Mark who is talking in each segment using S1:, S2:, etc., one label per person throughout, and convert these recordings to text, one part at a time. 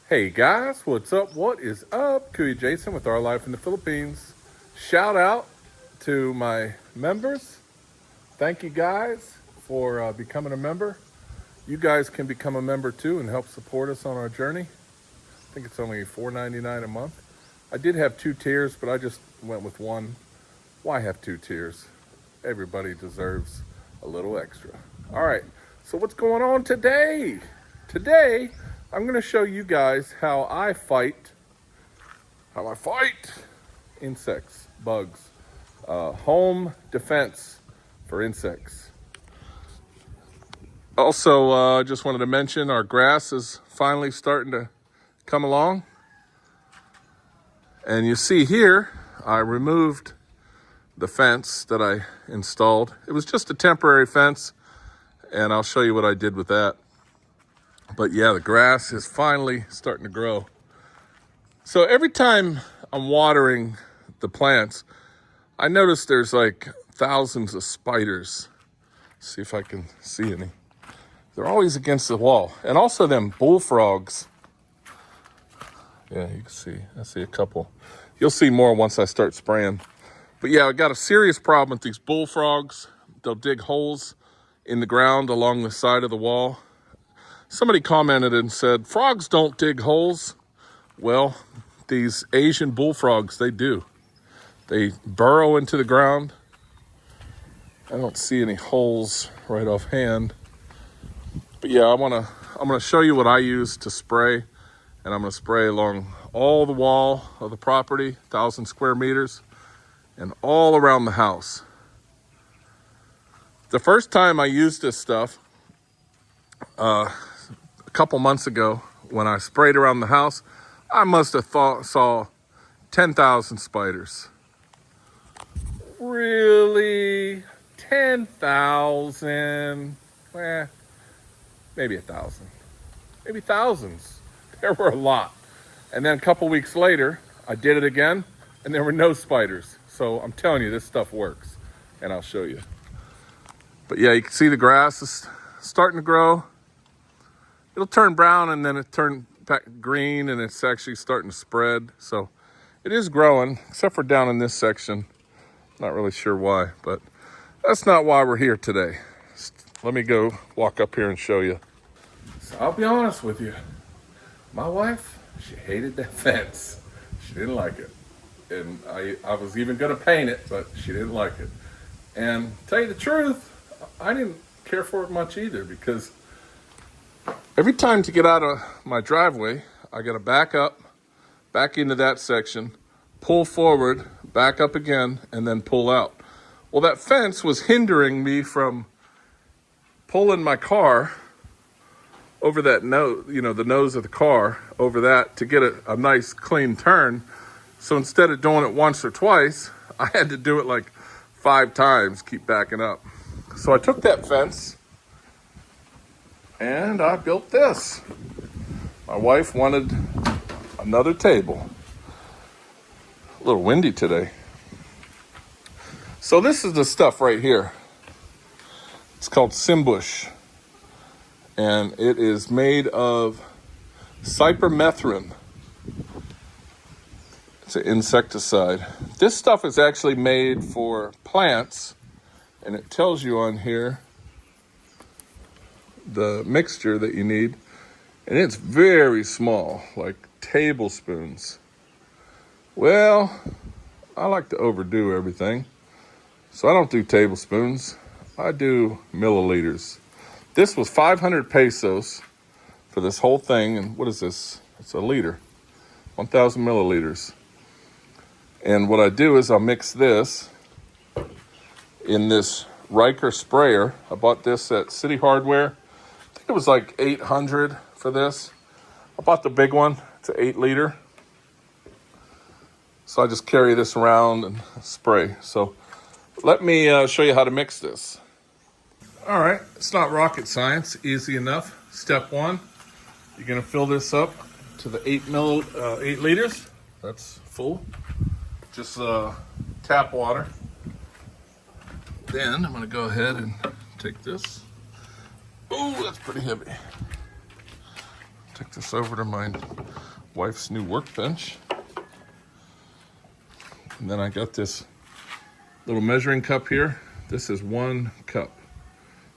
S1: Hey guys, what's up? What is up? Kuya Jason with Our Life in the Philippines. Shout out to my members. Thank you guys for becoming a member. You guys can become a member too and help support us on our journey. I think it's only $4.99 a month. I did have 2 tiers, but I just went with one. Why have 2 tiers? Everybody deserves a little extra. All right, so what's going on today? Today, I'm going to show you guys how I fight insects, bugs, home defense for insects. Also, just wanted to mention our grass is finally starting to come along. And you see here, I removed the fence that I installed. It was just a temporary fence, and I'll show you what I did with that. But yeah, the grass is finally starting to grow. So every time I'm watering the plants, I notice there's like thousands of spiders. See if I can see any. They're always against the wall. And also them bullfrogs. Yeah, you can see. I see a couple. You'll see more once I start spraying. But yeah, I got a serious problem with these bullfrogs. They'll dig holes in the ground along the side of the wall. Somebody commented and said, frogs don't dig holes. Well, these Asian bullfrogs, they do. They burrow into the ground. I don't see any holes right offhand. But yeah, I'm gonna show you what I use to spray. And I'm gonna spray along all the wall of the property, 1,000 square meters, and all around the house. The first time I used this stuff, a couple months ago, when I sprayed around the house, I must have saw 10,000 spiders. Really? 10,000? Maybe 1,000. Maybe thousands. There were a lot. And then a couple weeks later, I did it again, and there were no spiders. So I'm telling you, this stuff works, and I'll show you. But yeah, you can see the grass is starting to grow. It'll turn brown and then it turn back green, and it's actually starting to spread. So it is growing, except for down in this section. Not really sure why, but that's not why we're here today. Let me go walk up here and show you. So I'll be honest with you. My wife, she hated that fence. She didn't like it. And I was even gonna paint it, but she didn't like it. And to tell you the truth, I didn't care for it much either, because every time to get out of my driveway, I gotta back up, back into that section, pull forward, back up again, and then pull out. Well, that fence was hindering me from pulling my car over that nose, the nose of the car, over that to get a nice clean turn. So instead of doing it once or twice, I had to do it like 5 times, keep backing up. So I took that fence and I built this. My wife wanted another table. A little windy today. So this is the stuff right here. It's called Cymbush. And it is made of Cypermethrin. It's an insecticide. This stuff is actually made for plants, and it tells you on here the mixture that you need. And it's very small, like tablespoons. Well, I like to overdo everything. So I don't do tablespoons, I do milliliters. This was 500 pesos for this whole thing. And what is this? It's a liter, 1,000 milliliters. And what I do is I'll mix this in this Ryker sprayer. I bought this at City Hardware. I think it was like 800 for this. I bought the big one. It's an 8 liter. So I just carry this around and spray. So let me show you how to mix this. All right, it's not rocket science, easy enough. Step 1, you're gonna fill this up to the 8 liters. That's full. Just tap water. Then I'm gonna go ahead and take this. Oh, that's pretty heavy. Take this over to my wife's new workbench. And then I got this little measuring cup here. This is 1 cup.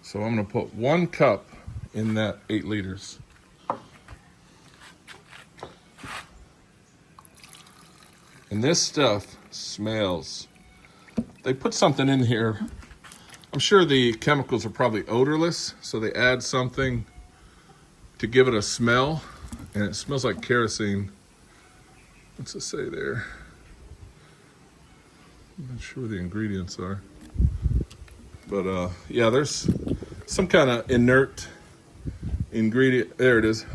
S1: So I'm gonna put 1 cup in that 8 liters. And this stuff smells. They put something in here. I'm sure the chemicals are probably odorless, so they add something to give it a smell, and it smells like kerosene. What's it say there? I'm not sure what the ingredients are. But yeah, there's some kind of inert ingredient. There it is.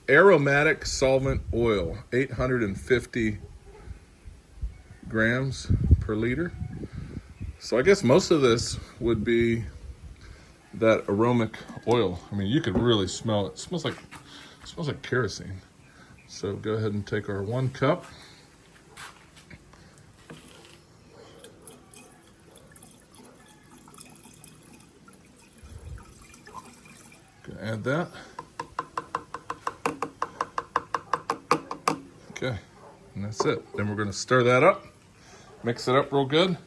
S1: Aromatic solvent oil, 850 grams per liter. So I guess most of this would be that aromatic oil. I mean, you could really smell it. It smells like kerosene. So go ahead and take our 1 cup. Gonna add that. Okay, and that's it. Then we're gonna stir that up, mix it up real good,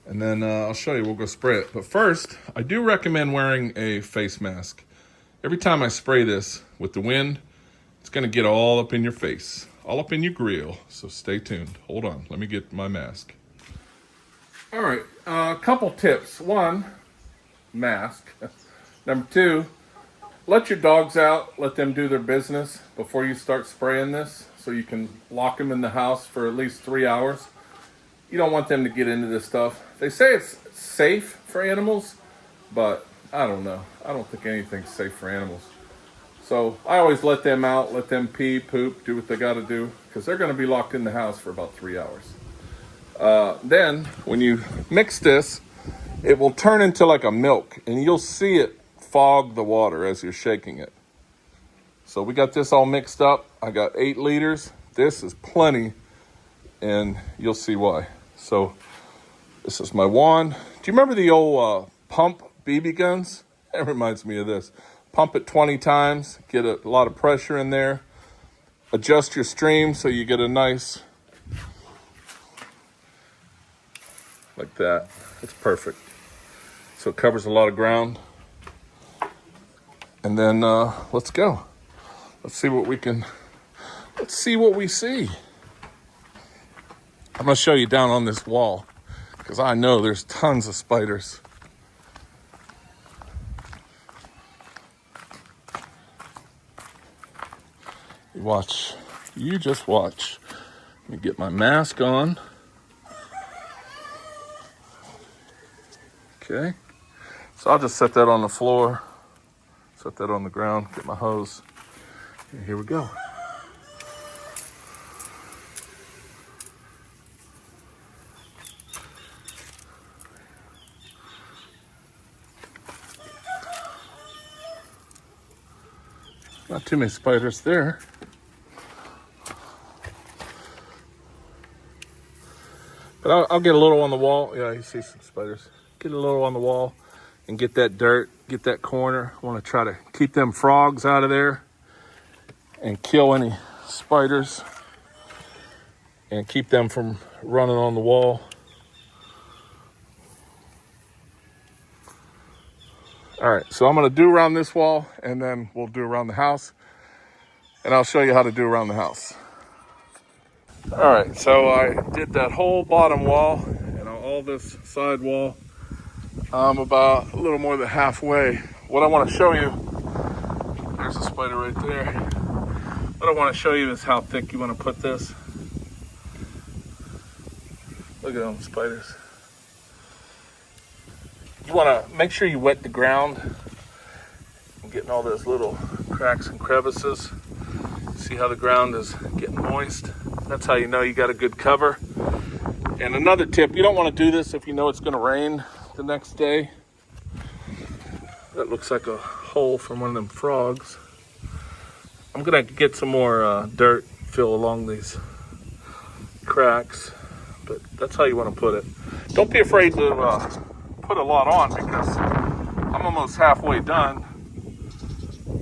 S1: and then I'll show you, we'll go spray it. But first, I do recommend wearing a face mask. Every time I spray this with the wind, it's gonna get all up in your face, all up in your grill. So stay tuned. Hold on, let me get my mask. All right, a couple tips. 1, mask. Number 2, let your dogs out, let them do their business before you start spraying this, so you can lock them in the house for at least 3 hours. You don't want them to get into this stuff. They say it's safe for animals, but I don't know. I don't think anything's safe for animals. So I always let them out, let them pee, poop, do what they gotta do, because they're gonna be locked in the house for about 3 hours. Then, when you mix this, it will turn into like a milk, and you'll see it fog the water as you're shaking it. So we got this all mixed up. I got 8 liters. This is plenty, and you'll see why. So this is my wand. Do you remember the old pump BB guns? That reminds me of this. Pump it 20 times, get a lot of pressure in there. Adjust your stream so you get a nice, like that. It's perfect. So it covers a lot of ground. And then let's go. Let's see what we see. I'm gonna show you down on this wall, because I know there's tons of spiders. You just watch. Let me get my mask on. Okay, so I'll just set that on the floor. Set that on the ground, get my hose, and here we go. Not too many spiders there. But I'll get a little on the wall. Yeah, you see some spiders. Get a little on the wall and get that dirt, get that corner. I want to try to keep them frogs out of there and kill any spiders and keep them from running on the wall. All right, so I'm gonna do around this wall, and then we'll do around the house, and I'll show you how to do around the house. All right, so I did that whole bottom wall and all this side wall. I'm about a little more than halfway. What I want to show you, there's a spider right there. What I want to show you is how thick you want to put this. Look at them spiders. You want to make sure you wet the ground. I'm getting all those little cracks and crevices. See how the ground is getting moist? That's how you know you got a good cover. And another tip, you don't want to do this if you know it's going to rain the next day. That looks like a hole from one of them frogs. I'm going to get some more dirt, fill along these cracks. But that's how you want to put it. Don't be afraid to put a lot on, because I'm almost halfway done,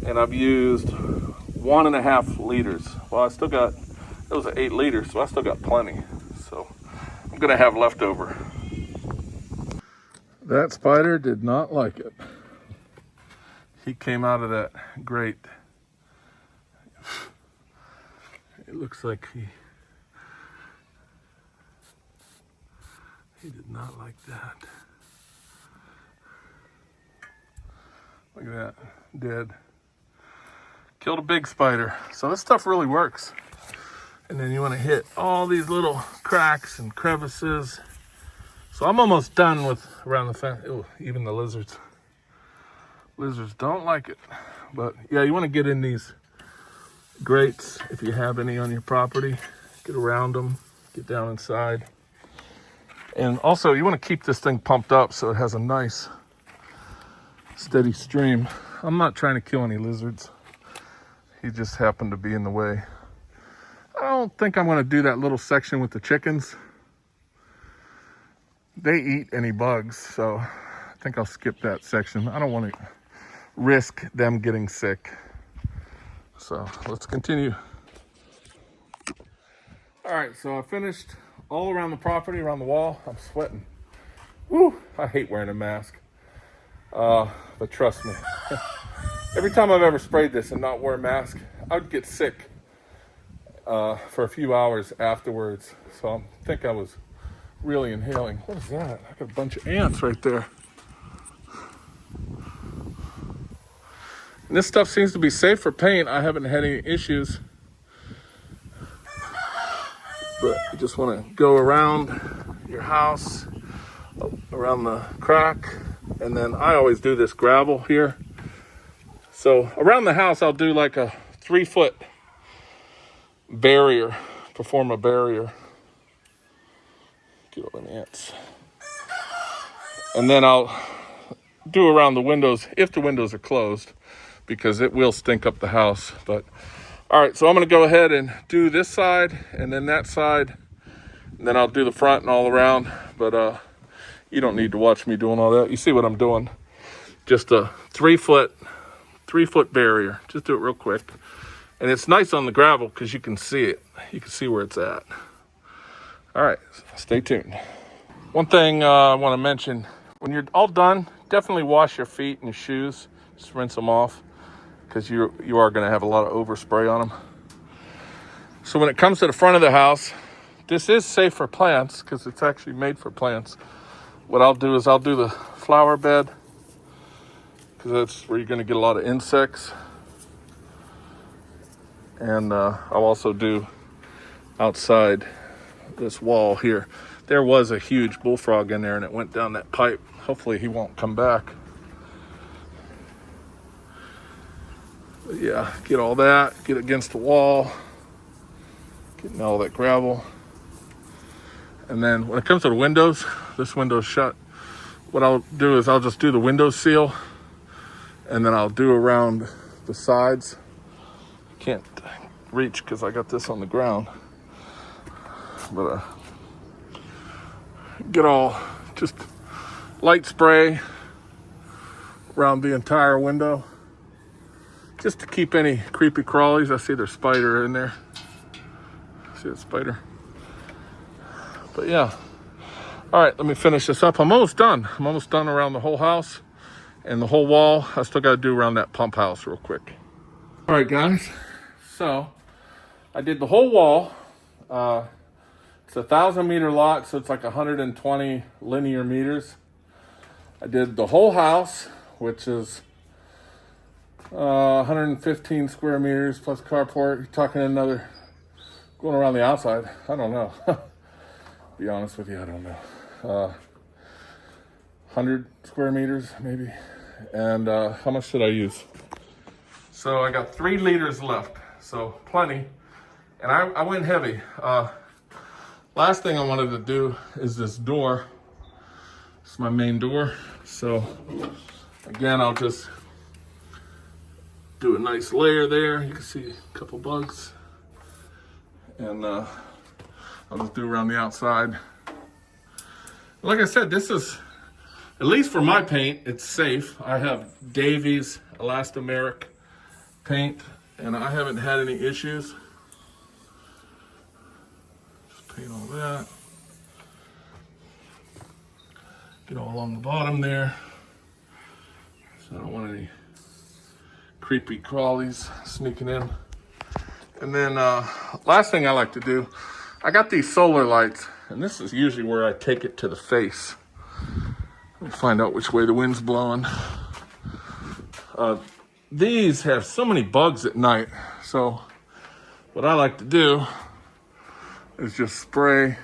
S1: and I've used 1.5 liters. Well, I still got, it was 8 liters, so I still got plenty. So I'm gonna have leftover. That spider did not like it. He came out of that grate. It looks like he did not like that. Look at that, dead. Killed a big spider. So this stuff really works. And then you want to hit all these little cracks and crevices. So I'm almost done with around the fence. Ooh, even the lizards. Lizards don't like it. But yeah, you want to get in these grates if you have any on your property. Get around them, get down inside. And also you want to keep this thing pumped up so it has a nice steady stream. I'm not trying to kill any lizards. He just happened to be in the way. I don't think I'm going to do that little section with the chickens. They eat any bugs, so I think I'll skip that section. I don't want to risk them getting sick. So let's continue. All right, so I finished all around the property, around the wall. I'm sweating. Woo, I hate wearing a mask. But trust me, every time I've ever sprayed this and not wear a mask, I would get sick for a few hours afterwards. So I think I was really inhaling. What is that? I got a bunch of ants right there. And this stuff seems to be safe for paint. I haven't had any issues. But you just want to go around your house, around the crack. And then I always do this gravel here. So around the house, I'll do like a 3-foot barrier, perform a barrier. Get all the ants. And then I'll do around the windows, if the windows are closed, because it will stink up the house. But all right, so I'm gonna go ahead and do this side and then that side. And then I'll do the front and all around. But you don't need to watch me doing all that. You see what I'm doing. Just a 3-foot barrier. Just do it real quick. And it's nice on the gravel because you can see it. You can see where it's at. All right, stay tuned. One thing I want to mention, when you're all done, definitely wash your feet and your shoes. Just rinse them off because you are going to have a lot of overspray on them. So when it comes to the front of the house, this is safe for plants because it's actually made for plants. What I'll do is I'll do the flower bed because that's where you're going to get a lot of insects. And I'll also do outside this wall here. There was a huge bullfrog in there and it went down that pipe. Hopefully he won't come back. But yeah, get all that, get against the wall, getting all that gravel. And then when it comes to the windows, this window's shut. What I'll do is I'll just do the window seal and then I'll do around the sides. Can't reach because I got this on the ground. But get all just light spray around the entire window. Just to keep any creepy crawlies. I see there's spider in there. See that spider? But yeah. All right, let me finish this up. I'm almost done. I'm almost done around the whole house and the whole wall. I still got to do around that pump house real quick. All right, guys. So I did the whole wall. It's a 1,000-meter lot, so it's like 120 linear meters. I did the whole house, which is 115 square meters plus carport. You're talking another, going around the outside, I don't know. Be honest with you, I don't know. 100 square meters maybe. And how much should I use? So I got 3 liters left, so plenty. And I went heavy. Last thing I wanted to do is this door. It's my main door. So again, I'll just do a nice layer there. You can see a couple bugs. And I'll just do around the outside. Like I said, this is, at least for my paint, it's safe. I have Davies elastomeric paint and I haven't had any issues. Just paint all that. Get all along the bottom there. So I don't want any creepy crawlies sneaking in. And then last thing I like to do, I got these solar lights, and this is usually where I take it to the face. Let me find out which way the wind's blowing. These have so many bugs at night, so what I like to do is just spray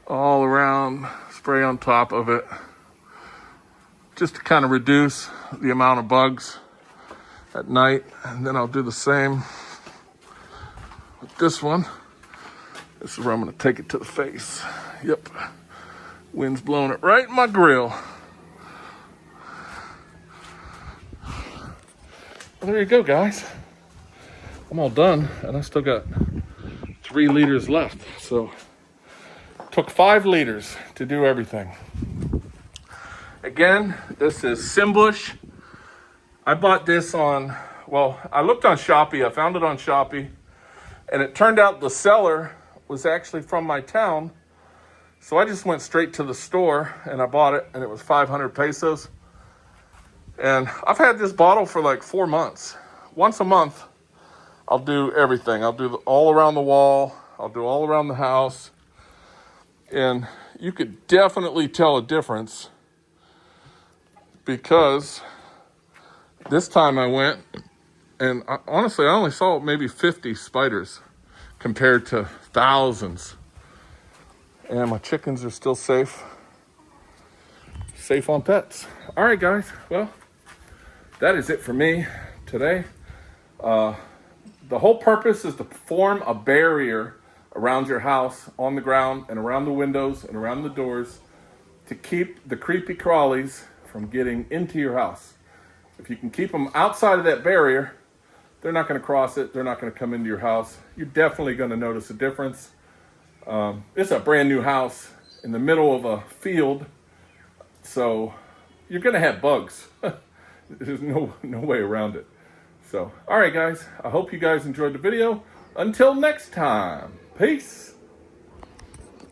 S1: all around, spray on top of it, just to kind of reduce the amount of bugs at night. And then I'll do the same with this one. This is where I'm going to take it to the face. Yep. Wind's blowing it right in my grill. Well, there you go, guys. I'm all done, and I still got 3 liters left. So it took 5 liters to do everything. Again, this is Cymbush. I bought this on, well, I looked on Shopee. I found it on Shopee. And it turned out the seller was actually from my town. So I just went straight to the store and I bought it, and it was 500 pesos. And I've had this bottle for like 4 months. Once a month, I'll do everything. I'll do all around the wall. I'll do all around the house. And you could definitely tell a difference, because this time I went, and honestly, I only saw maybe 50 spiders compared to thousands. And my chickens are still safe. Safe on pets. All right, guys. Well, that is it for me today. The whole purpose is to form a barrier around your house, on the ground, and around the windows, and around the doors, to keep the creepy crawlies from getting into your house. If you can keep them outside of that barrier, they're not going to cross it. They're not going to come into your house. You're definitely going to notice a difference. It's a brand new house in the middle of a field, so you're going to have bugs. There's no way around it. So, all right, guys. I hope you guys enjoyed the video. Until next time, peace.